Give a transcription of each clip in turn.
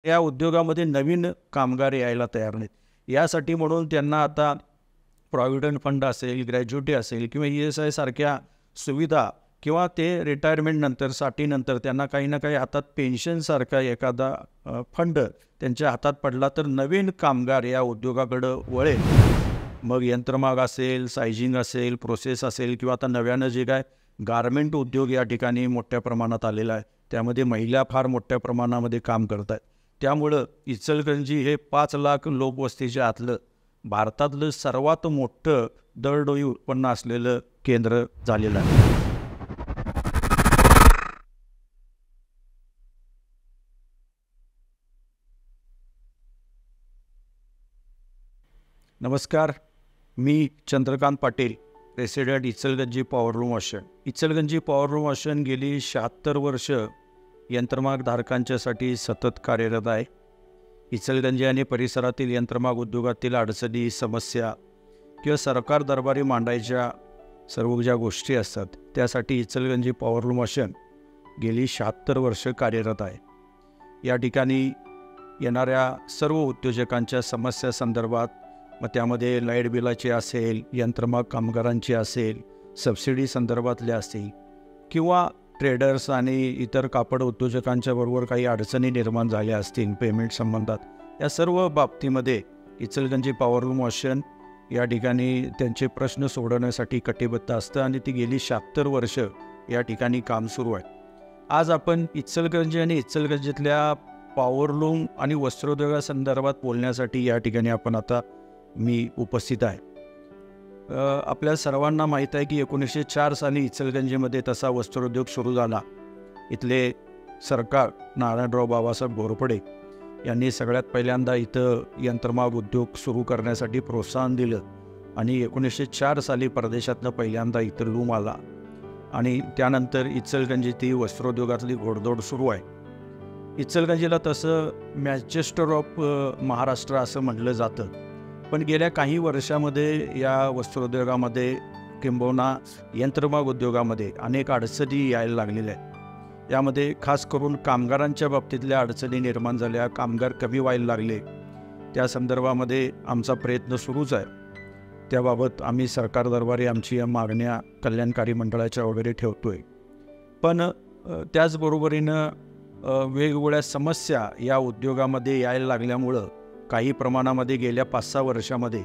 या उद्योगामध्ये नवीन कामगार यायला तयार नाहीत. यासाठी म्हणून त्यांना आता प्रॉव्हिडंट फंड असेल, ग्रॅज्युटी असेल किंवा ESI सारख्या सुविधा किंवा ते रिटायरमेंटनंतर, साठीनंतर त्यांना काही ना काही हातात पेन्शनसारखा एखादा फंड त्यांच्या हातात पडला तर नवीन कामगार या उद्योगाकडं वळेल. मग यंत्रमाग असेल, सायझिंग असेल, प्रोसेस असेल किंवा आता नव्यानं जे काय गारमेंट उद्योग या ठिकाणी मोठ्या प्रमाणात आलेला आहे, त्यामध्ये महिला फार मोठ्या प्रमाणामध्ये काम करत आहेत. त्यामुळं इचलकरंजी हे 5 लाख लोकवस्तीच्या आतलं भारतातलं सर्वात मोठं दरडोई उत्पन्न असलेलं केंद्र झालेलं आहे. नमस्कार, मी चंद्रकांत पाटील, प्रेसिडेंट इचलकरंजी पॉवरलूम वॉशन. इचलकरंजी पॉवरलूम वॉशन गेली 76 वर्ष यंत्रमाग धारकांच्यासाठी सतत कार्यरत आहे. इचलकरंजी आणि परिसरातील यंत्रमाग उद्योगातील अडचणी, समस्या किंवा सरकार दरबारी मांडायच्या सर्व ज्या गोष्टी असतात त्यासाठी इचलकरंजी पॉवरलूम वॉशन गेली 76 वर्ष कार्यरत आहे. या ठिकाणी येणाऱ्या सर्व उद्योजकांच्या समस्या संदर्भात, मग त्यामध्ये लाईट बिलाची असेल, यंत्रमाग कामगारांची असेल, सबसिडी संदर्भातल्या असतील किंवा ट्रेडर्स आणि इतर कापड उद्योजकांच्या बरोबर काही अडचणी निर्माण झाल्या असतील पेमेंट संबंधात, या सर्व बाबतीमध्ये इचलकरंजी पॉवरलूम वॉशन या ठिकाणी त्यांचे प्रश्न सोडवण्यासाठी कटिबद्ध असतं आणि ती गेली 76 वर्ष या ठिकाणी काम सुरू आहे. आज आपण इचलकरंजी आणि इचलकरंजीतल्या पॉवरलूम आणि वस्त्रोद्योगासंदर्भात बोलण्यासाठी या ठिकाणी मी उपस्थित आहे. आपल्या सर्वांना माहीत आहे की 1904 साली इचलकरंजीमध्ये तसा वस्त्रोद्योग सुरू झाला. इथले सरकार नारायणराव बाबासाहेब घोरपडे यांनी सगळ्यात पहिल्यांदा इथं यंत्रमाग उद्योग सुरू करण्यासाठी प्रोत्साहन दिलं आणि 1904 साली परदेशातनं पहिल्यांदा इथं लूम आला आणि त्यानंतर इचलकरंजी ती वस्त्रोद्योगातली घोडदौड सुरू आहे. इचलकरंजीला तसं मॅन्चेस्टर ऑफ महाराष्ट्र असं म्हटलं जातं, पण गेल्या काही वर्षामध्ये या वस्त्रोद्योगामध्ये किंबहुना यंत्रमाग उद्योगामध्ये अनेक अडचणी यायला लागलेल्या आहेत. यामध्ये खास करून कामगारांच्या बाबतीतल्या अडचणी निर्माण झाल्या, कामगार कमी व्हायला लागले. त्या संदर्भामध्ये आमचा प्रयत्न सुरूच आहे. त्याबाबत आम्ही सरकार दरबारी आमची या मागण्या कल्याणकारी मंडळाच्या वगैरे ठेवतो आहे. पण त्याचबरोबरीनं वेगवेगळ्या समस्या या उद्योगामध्ये यायला लागल्यामुळं काही प्रमाणामध्ये गेल्या 5-6 वर्षामध्ये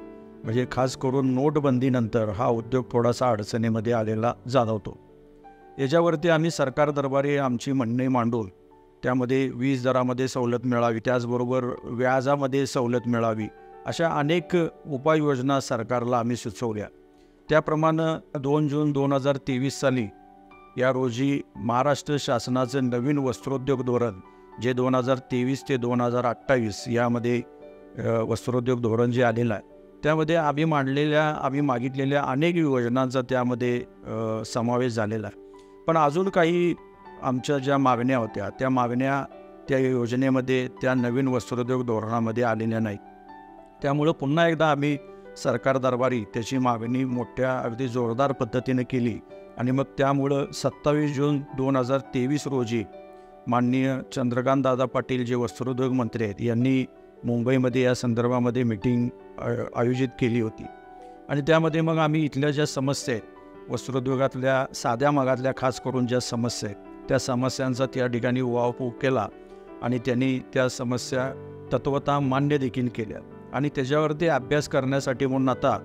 म्हणजे खास करून नोटबंदीनंतर हा उद्योग थोडासा अडचणीमध्ये आलेला जाणवतो. याच्यावरती आम्ही सरकार दरबारी आमची म्हणणे मांडून त्यामध्ये वीज दरामध्ये सवलत मिळावी, त्याचबरोबर व्याजामध्ये सवलत मिळावी, अशा अनेक उपाययोजना सरकारला आम्ही सुचवल्या. त्याप्रमाणे 2 जून 2023 साली या रोजी महाराष्ट्र शासनाचं नवीन वस्त्रोद्योग धोरण जे 2023 ते 2028 यामध्ये वस्त्रोद्योग धोरण जे आलेलं आहे, त्यामध्ये आम्ही मागितलेल्या अनेक योजनांचा त्यामध्ये समावेश झालेला आहे. पण अजून काही आमच्या ज्या मागण्या होत्या त्या मागण्या त्या योजनेमध्ये, त्या नवीन वस्त्रोद्योग धोरणामध्ये आलेल्या नाहीत. त्यामुळं पुन्हा एकदा आम्ही सरकार दरबारी त्याची मागणी मोठ्या अगदी जोरदार पद्धतीने केली आणि मग त्यामुळं 27 जून 2023 रोजी माननीय चंद्रकांत दादा पाटील जे वस्त्रोद्योग मंत्री आहेत यांनी मुंबईमध्ये या संदर्भामध्ये मीटिंग आयोजित केली होती आणि त्यामध्ये मग आम्ही इथल्या ज्या समस्या आहेत, वस्त्रोद्योगातल्या साध्या मागातल्या खास करून ज्या समस्या आहेत त्या समस्यांचा त्या ठिकाणी उहापोह केला आणि त्यांनी त्या समस्या तत्वतः मान्य देखील केल्या आणि त्याच्यावरती अभ्यास करण्यासाठी म्हणून आता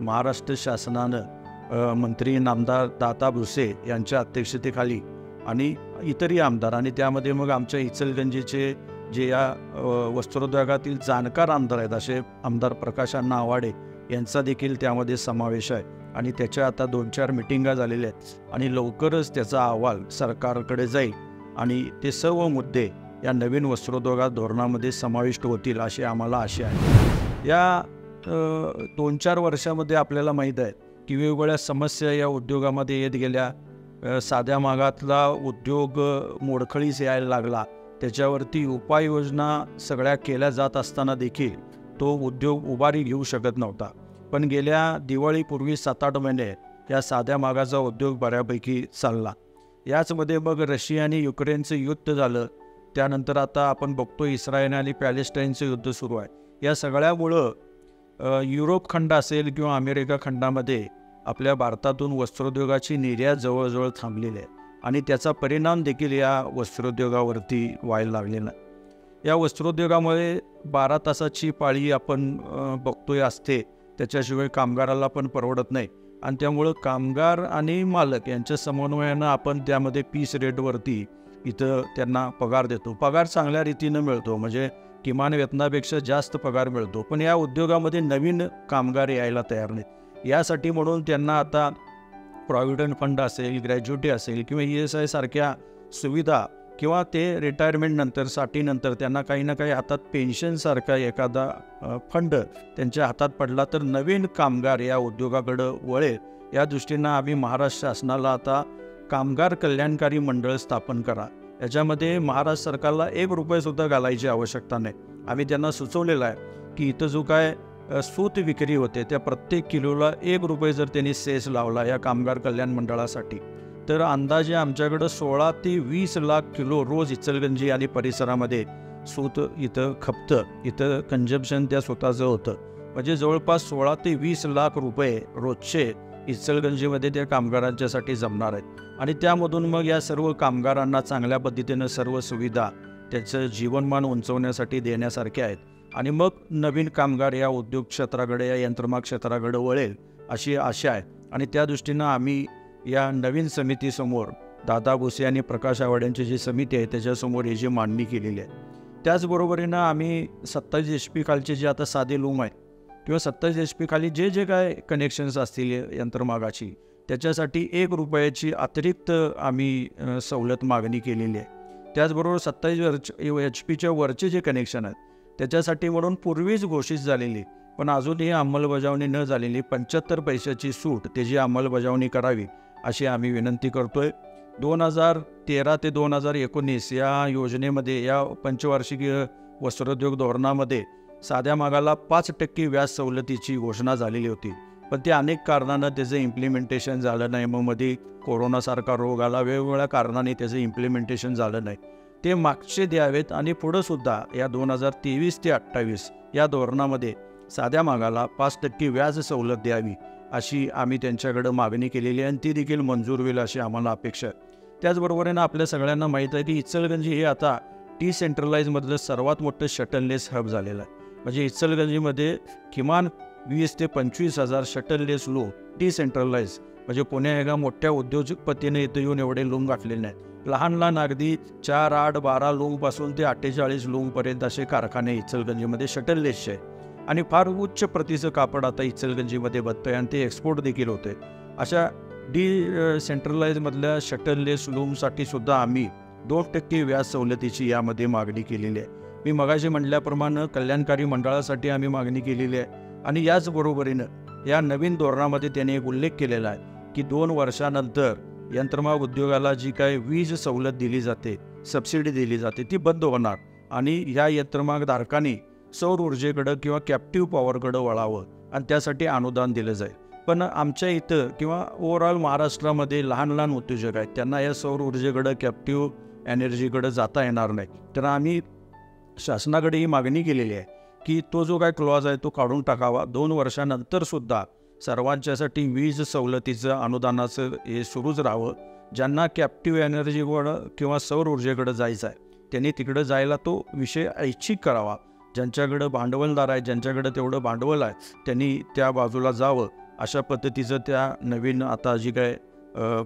महाराष्ट्र शासनानं मंत्री नामदार दाता भुसे यांच्या अध्यक्षतेखाली आणि इतरही आमदार आणि त्यामध्ये मग आमच्या इचलकरंजीचे जे या वस्त्रोद्योगातील जाणकार आमदार आहेत असे आमदार प्रकाश अण्णा आवाडे यांचा देखील त्यामध्ये समावेश आहे आणि त्याच्या आता 2-4 मिटिंगा झालेल्या आहेत आणि लवकरच त्याचा अहवाल सरकारकडे जाईल आणि ते सर्व मुद्दे या नवीन वस्त्रोद्योगात धोरणामध्ये समाविष्ट होतील अशी आम्हाला आशा आहे. या 2-4 वर्षामध्ये आपल्याला माहीत आहे की वेगवेगळ्या समस्या या उद्योगामध्ये येत गेल्या. साध्या मागातला उद्योग मोडखळीस यायला लागला, त्याच्यावरती उपाययोजना सगळ्या केल्या जात असताना देखील तो उद्योग उभारी घेऊ शकत नव्हता. पण गेल्या दिवाळीपूर्वी 7-8 महिने या साध्या मागाचा उद्योग बऱ्यापैकी चालला. याचमध्ये मग रशिया आणि युक्रेनचं युद्ध झालं, त्यानंतर आता आपण बघतो इस्रायल आणि पॅलेस्टाईनचं युद्ध सुरू आहे. या सगळ्यामुळं युरोप खंड असेल किंवा अमेरिका खंडामध्ये आपल्या भारतातून वस्त्रोद्योगाची निर्यात जवळजवळ थांबलेली आहे आणि त्याचा परिणाम देखील या वस्त्रोद्योगावरती व्हायला लागलेला आहे. या वस्त्रोद्योगामुळे 12 तासाची पाळी आपण बघतोय असते, त्याच्याशिवाय कामगाराला पण परवडत नाही आणि त्यामुळं कामगार आणि मालक यांच्या समन्वयानं आपण त्यामध्ये पीस रेटवरती इथं त्यांना पगार देतो. पगार चांगल्या रीतीनं मिळतो, म्हणजे किमान वेतनापेक्षा जास्त पगार मिळतो. पण या उद्योगामध्ये नवीन कामगार यायला तयार नाहीत. यासाठी म्हणून त्यांना आता प्रॉव्हिडंट फंड असेल, ग्रॅज्युटी असेल किंवा ESI सारख्या सुविधा किंवा ते रिटायरमेंटनंतर, साठीनंतर त्यांना काही ना काही हातात पेन्शनसारखा एखादा फंड त्यांच्या हातात पडला तर नवीन कामगार या उद्योगाकडं वळेल. या दृष्टीनं आम्ही महाराष्ट्र शासनाला आता कामगार कल्याणकारी मंडळ स्थापन करा. याच्यामध्ये महाराष्ट्र सरकारला ₹1 घालायची आवश्यकता नाही. आम्ही त्यांना सुचवलेलं आहे की इथं जो काय सूत विक्री होते त्या प्रत्येक किलोला ₹1 जर त्यांनी सेस लावला या कामगार कल्याण मंडळासाठी, तर अंदाजे आमच्याकडं 16 ते 20 लाख किलो रोज इचलकरंजी आणि परिसरामध्ये सूत इथं खपतं. इथं कंजम्पशन त्या स्वतःचं होतं. म्हणजे जवळपास 16 ते 20 लाख रुपये रोजचे इचलकरंजीमध्ये त्या कामगारांच्यासाठी जमणार आहेत आणि त्यामधून मग या सर्व कामगारांना चांगल्या पद्धतीनं सर्व सुविधा त्याचं जीवनमान उंचवण्यासाठी देण्यासारख्या आहेत आणि मग नवीन कामगार या उद्योग क्षेत्राकडे, या यंत्रमाग क्षेत्राकडे वळेल अशी आशा आहे. आणि त्या दृष्टीनं आम्ही या नवीन समितीसमोर दादा भुसे आणि प्रकाश आवाड्यांची जी समिती आहे त्याच्यासमोर ही जी मांडणी केलेली आहे. त्याचबरोबरीनं आम्ही 27 HP खालचे जे आता साधे लूम आहेत किंवा 27 HP खाली जे जे काय कनेक्शन्स असतील यंत्रमागाची, त्याच्यासाठी ₹1 अतिरिक्त आम्ही सवलत मागणी केलेली आहे. त्याचबरोबर 27 HP वरचे जे कनेक्शन आहेत त्याच्यासाठी म्हणून पूर्वीच घोषित झालेली पण अजूनही अंमलबजावणी न झालेली 75 पैशाची सूट त्याची अंमलबजावणी करावी अशी आम्ही विनंती करतोय. 2013 ते 2019 या योजनेमध्ये, या पंचवार्षिक वस्त्रोद्योग धोरणामध्ये साध्या मागाला 5% व्याज सवलतीची घोषणा झालेली होती. पण ते अनेक कारणानं त्याचं इम्प्लिमेंटेशन झालं नाही. मग मध्ये कोरोनासारखा रोग आला, वेगवेगळ्या कारणाने त्याचं इम्प्लिमेंटेशन झालं नाही. ते मागचे द्यावेत आणि पुढंसुद्धा या 2023 ते 28 या धोरणामध्ये साध्या मागाला 5% व्याज सवलत द्यावी अशी आम्ही त्यांच्याकडं मागणी केलेली आहे आणि ती देखील मंजूर होईल अशी आम्हाला अपेक्षा आहे. त्याचबरोबरीनं आपल्या सगळ्यांना माहीत आहे की इचलकरंजी हे आता डिसेंट्रलाइजमधलं सर्वात मोठं शटललेस हब झालेलं आहे. म्हणजे इचलकरंजीमध्ये किमान 20 ते 25 हजार शटललेस लूम डिसेंट्रलाइज, म्हणजे पुण्या एका मोठ्या उद्योजकपतीने इथं येऊन एवढे लूम गाठलेले नाहीत. लहान लहान अगदी 4, 8, 12 लूमपासून ते 48 लूमपर्यंत असे कारखाने इचलकरंजीमध्ये शटललेसचे आहेत आणि फार उच्च प्रतीचं कापड आता इचलकरंजीमध्ये बनतं आहे आणि ते एक्सपोर्ट देखील होते. अशा डिसेंट्रलाइजमधल्या शटललेस लूमसाठी सुद्धा आम्ही 2% व्याज सवलतीची यामध्ये मागणी केलेली आहे. मी मगाशी म्हटल्याप्रमाणे कल्याणकारी मंडळासाठी आम्ही मागणी केलेली आहे आणि याचबरोबरीनं या नवीन धोरणामध्ये त्याने एक उल्लेख केलेला आहे की 2 वर्षानंतर यंत्रमाग उद्योगाला जी काही वीज सवलत दिली जाते, सबसिडी दिली जाते, ती बंद होणार आणि या यंत्रमागधारकांनी सौर ऊर्जेकडं किंवा कॅप्टिव्ह पॉवरकडं वळावं आणि त्यासाठी अनुदान दिलं जाईल. पण आमच्या इथं किंवा ओव्हरऑल महाराष्ट्रामध्ये लहान लहान उद्योजक आहेत, त्यांना या सौर ऊर्जेकडं, कॅप्टिव्ह एनर्जीकडं जाता येणार नाही. तर आम्ही शासनाकडे ही मागणी केलेली आहे की तो जो काय क्लॉज आहे तो काढून टाकावा. 2 वर्षानंतरसुद्धा सर्वांच्यासाठी वीज सवलतीचं अनुदानाचं हे सुरूच राहावं. ज्यांना कॅप्टिव्ह एनर्जीकडं किंवा सौर ऊर्जेकडं जायचं आहे त्यांनी तिकडं जायला तो विषय ऐच्छिक करावा. ज्यांच्याकडं भांडवलदार आहे, ज्यांच्याकडं तेवढं भांडवल आहे, त्यांनी त्या बाजूला जावं. अशा पद्धतीचं त्या नवीन आता जी काय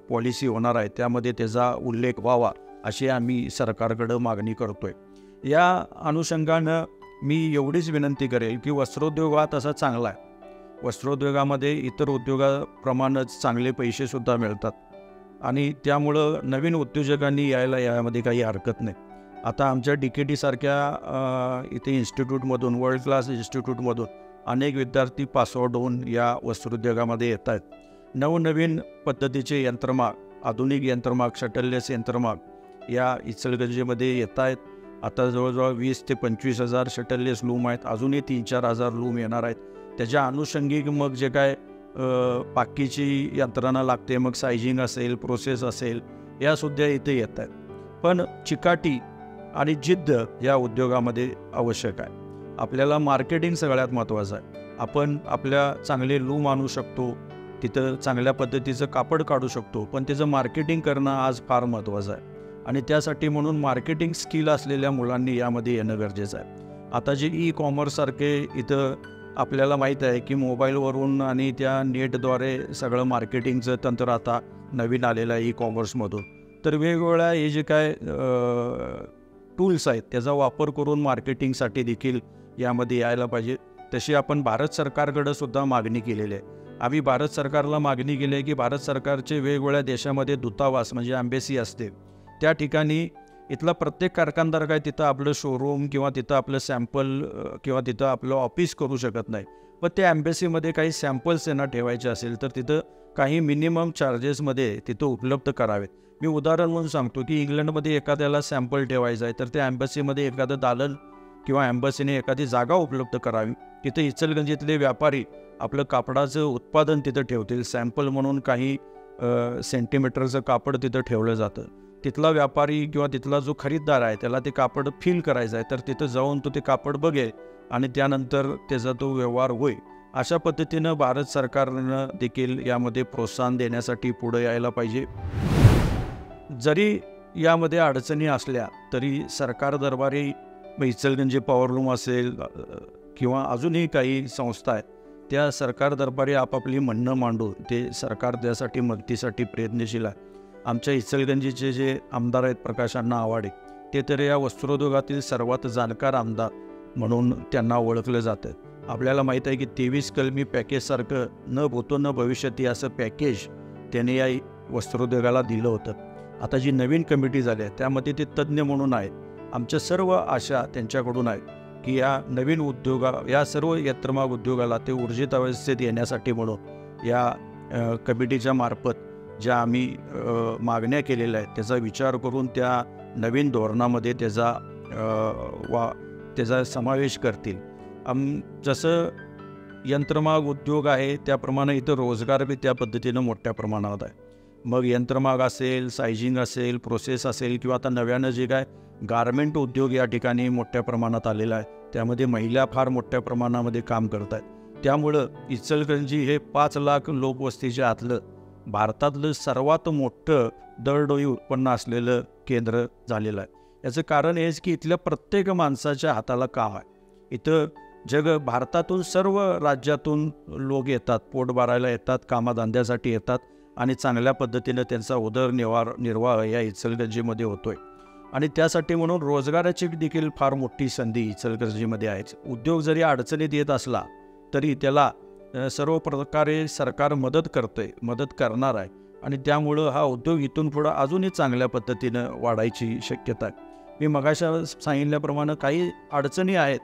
पॉलिसी होणार आहे त्यामध्ये त्याचा उल्लेख व्हावा अशी आम्ही सरकारकडं मागणी करतोय. या अनुषंगानं मी एवढीच विनंती करेल की वस्त्रोद्योग हा तसा चांगला आहे. वस्त्रोद्योगामध्ये इतर उद्योगाप्रमाणेच चांगले पैसेसुद्धा मिळतात आणि त्यामुळं नवीन उद्योजकांनी यायला यामध्ये काही हरकत नाही. आता आमच्या DKT सारख्या इथे इन्स्टिट्यूटमधून, वर्ल्ड क्लास इन्स्टिट्यूटमधून अनेक विद्यार्थी पासआउट होऊन या वस्त्रोद्योगामध्ये येत आहेत. नवनवीन पद्धतीचे यंत्रमाग, आधुनिक यंत्रमाग, शटललेस यंत्रमाग या इचलकरंजीमध्ये येत आहेत. आता जवळजवळ 20 ते 25 हजार शटललेस लूम आहेत. अजूनही 3-4 हजार लूम येणार आहेत. त्याच्या अनुषंगिक मग जे काय बाकीची यंत्रणा लागते, मग सायझिंग असेल, प्रोसेस असेल, यासुद्धा इथे येत आहेत. पण चिकाटी आणि जिद्द या उद्योगामध्ये आवश्यक आहे. आपल्याला मार्केटिंग सगळ्यात महत्त्वाचं आहे. आपण आपल्या चांगले लूम आणू शकतो, तिथं चांगल्या पद्धतीचं कापड काढू शकतो, पण त्याचं मार्केटिंग करणं आज फार महत्त्वाचं आहे. आणि त्यासाठी म्हणून मार्केटिंग स्किल असलेल्या मुलांनी यामध्ये येणं गरजेचं आहे. आता जे ई-कॉमर्ससारखे इथं आपल्याला माहीत आहे की मोबाईलवरून आणि त्या नेटद्वारे सगळं मार्केटिंगचं तंत्र आता नवीन आलेलं आहे ई-कॉमर्समधून. तर वेगवेगळ्या हे जे काय टूल्स आहेत त्याचा वापर करून मार्केटिंगसाठी देखील यामध्ये यायला पाहिजे. तशी आपण भारत सरकारकडं सुद्धा मागणी केलेली आहे. आम्ही भारत सरकारला मागणी केली आहे की भारत सरकारचे वेगवेगळ्या देशामध्ये दूतावास म्हणजे एम्बेसी असते, त्या ठिकाणी इथला प्रत्येक कारखानदार काय तिथं आपलं शोरूम किंवा तिथं आपलं सॅम्पल किंवा तिथं आपलं ऑफिस करू शकत नाही. पण त्या एम्बेसीमध्ये काही सॅम्पल्स त्यांना ठेवायचे असेल तर तिथं काही मिनिमम चार्जेसमध्ये तिथं उपलब्ध करावेत. मी उदाहरण म्हणून सांगतो की इंग्लंडमध्ये एखाद्याला सॅम्पल ठेवायचं आहे तर त्या एम्बसीमध्ये एखादं दालन किंवा एम्बसीने एखादी जागा उपलब्ध करावी. तिथं इचलकरंजीतले व्यापारी आपलं कापडाचं उत्पादन तिथं ठेवतील. सॅम्पल म्हणून काही सेंटीमीटरचं कापड तिथं ठेवलं जातं. तिथला व्यापारी किंवा तिथला जो खरीददार आहे त्याला ते कापड फील करायचं आहे तर तिथं जाऊन तो ते कापड बघेल आणि त्यानंतर त्याचा तो व्यवहार होईल. अशा पद्धतीनं भारत सरकारनं देखील यामध्ये प्रोत्साहन देण्यासाठी पुढे यायला पाहिजे. जरी यामध्ये अडचणी असल्या तरी सरकार दरबारी इचलकरंजी पॉवरलूम असेल किंवा अजूनही काही संस्था आहेत त्या सरकार दरबारी आपापली म्हणणं मांडून ते सरकार त्यासाठी मदतीसाठी प्रयत्नशील आहे. आमच्या इचलकरंजीचे जे आमदार आहेत प्रकाश अण्णा आवाडे ते तर या वस्त्रोद्योगातील सर्वात जाणकार आमदार म्हणून त्यांना ओळखलं जातं. आपल्याला माहीत आहे की 23 कलमी पॅकेजसारखं न भूतो न भविष्यती असं पॅकेज त्याने या वस्त्रोद्योगाला दिलं होतं. आता जी नवीन कमिटी झाली आहे त्यामध्ये ते तज्ज्ञ म्हणून आहेत. आमच्या सर्व आशा त्यांच्याकडून आहेत की या नवीन या सर्व यंत्रमाग उद्योगाला ते ऊर्जित अवस्थेत येण्यासाठी म्हणून या कमिटीच्या मार्फत ज्या आम्ही मागण्या केलेल्या आहेत त्याचा विचार करून त्या नवीन धोरणामध्ये त्याचा समावेश करतील. जसं यंत्रमाग उद्योग आहे त्याप्रमाणे इथं रोजगार बी त्या पद्धतीनं मोठ्या प्रमाणात आहे. मग यंत्रमाग असेल, सायझिंग असेल, प्रोसेस असेल किंवा आता नव्यानं जे काय गारमेंट उद्योग या ठिकाणी मोठ्या प्रमाणात आलेला आहे त्यामध्ये महिला फार मोठ्या प्रमाणामध्ये काम करत आहेत. त्यामुळं इचलकरंजी हे 5 लाख लोकवस्तीच्या आतलं भारतातलं सर्वात मोठं दरडोई उत्पन्न असलेलं केंद्र झालेलं आहे. याचं कारण हेच की इथल्या प्रत्येक माणसाच्या हाताला काम आहे. इथं भारतातून सर्व राज्यातून लोक येतात, पोट भरायला येतात, कामाधंद्यासाठी येतात आणि चांगल्या पद्धतीनं त्यांचा उदरनिर्वाह या इचलकरंजीमध्ये होतोय. आणि त्यासाठी म्हणून रोजगाराची देखील फार मोठी संधी इचलकरंजीमध्ये आहे. उद्योग जरी अडचणीत येत असला तरी त्याला सर्व प्रकारे सरकार मदत करणार आहे आणि त्यामुळं हा उद्योग इथून पुढं अजूनही चांगल्या पद्धतीनं वाढायची शक्यता आहे. मी मगाशी सांगितल्याप्रमाणे काही अडचणी आहेत,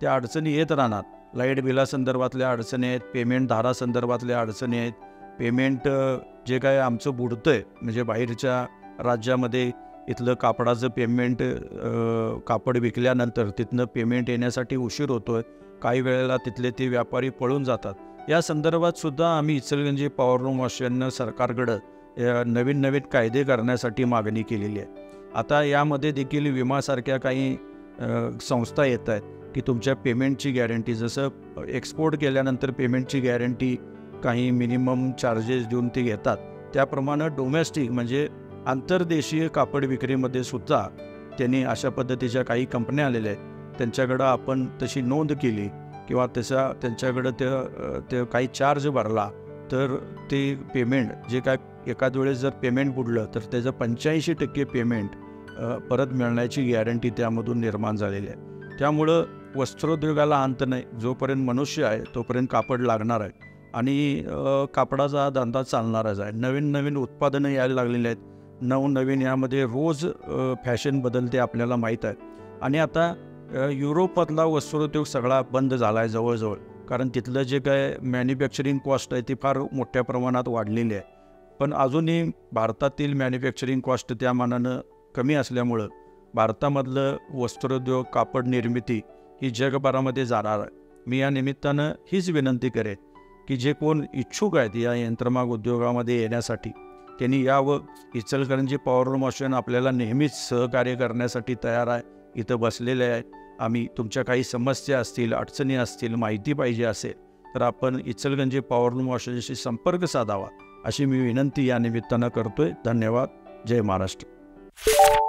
त्या अडचणी येत राहणार. लाईट बिलासंदर्भातल्या अडचणी आहेत, पेमेंट धारासंदर्भातल्या अडचणी आहेत, पेमेंट जे काय आमचं बुडतं आहे म्हणजे बाहेरच्या राज्यामध्ये इथलं कापडाचं पेमेंट कापड विकल्यानंतर तिथनं पेमेंट येण्यासाठी उशीर होतो आहे. काही वेळेला तिथले ते व्यापारी पळून जातात. या संदर्भात सुद्धा आम्ही इचलकरंजी पॉवरलूम असोसिएशननं सरकारकडं नवीन कायदे करण्यासाठी मागणी केलेली आहे. आता यामध्ये देखील विमासारख्या काही संस्था येत आहेत की तुमच्या पेमेंटची गॅरंटी, जसं एक्सपोर्ट केल्यानंतर पेमेंटची गॅरंटी काही मिनिमम चार्जेस देऊन ते घेतात त्याप्रमाणे डोमेस्टिक म्हणजे आंतरदेशीय कापड विक्रीमध्ये सुद्धा त्यांनी अशा पद्धतीच्या काही कंपन्या आलेल्या आहेत. त्यांच्याकडं आपण तशी नोंद केली किंवा त्यांच्याकडं ते काही चार्ज भरला तर ते पेमेंट जे काय एखाद वेळेस जर पेमेंट बुडलं तर त्याचं 85% पेमेंट परत मिळण्याची गॅरंटी त्यामधून निर्माण झालेली आहे. त्यामुळं वस्त्रोद्योगाला अंत नाही. जोपर्यंत मनुष्य आहे तोपर्यंत कापड लागणार आहे आणि कापडाचा धंदा चालणारच आहे. नवीन उत्पादनं यायला लागलेली आहेत. नवीन यामध्ये रोज फॅशन बदलते आपल्याला माहीत आहे. आणि आता युरोपातला वस्त्रोद्योग सगळा बंद झाला आहे जवळजवळ, कारण तिथलं जे काय मॅन्युफॅक्चरिंग कॉस्ट आहे ती फार मोठ्या प्रमाणात वाढलेली आहे. पण अजूनही भारतातील मॅन्युफॅक्चरिंग कॉस्ट त्या मानानं कमी असल्यामुळं भारतामधलं वस्त्रोद्योग कापड निर्मिती ही जगभरामध्ये जाणार आहे. मी या निमित्तानं हीच विनंती करेन की जे कोण इच्छुक आहेत या यंत्रमाग उद्योगामध्ये येण्यासाठी त्यांनी यावं. इचलकरंजी पॉवरलूम असोसिएशन आपल्याला नेहमीच सहकार्य करण्यासाठी तयार आहे. इथं बसलेले आहे. आम्ही तुमच्या काही समस्या असतील, अडचणी असतील, माहिती पाहिजे असेल तर आपण इचलकरंजी पॉवरलूम असोसिएशनशी संपर्क साधावा अशी मी विनंती या निमित्तानं करतोय. धन्यवाद. जय महाराष्ट्र.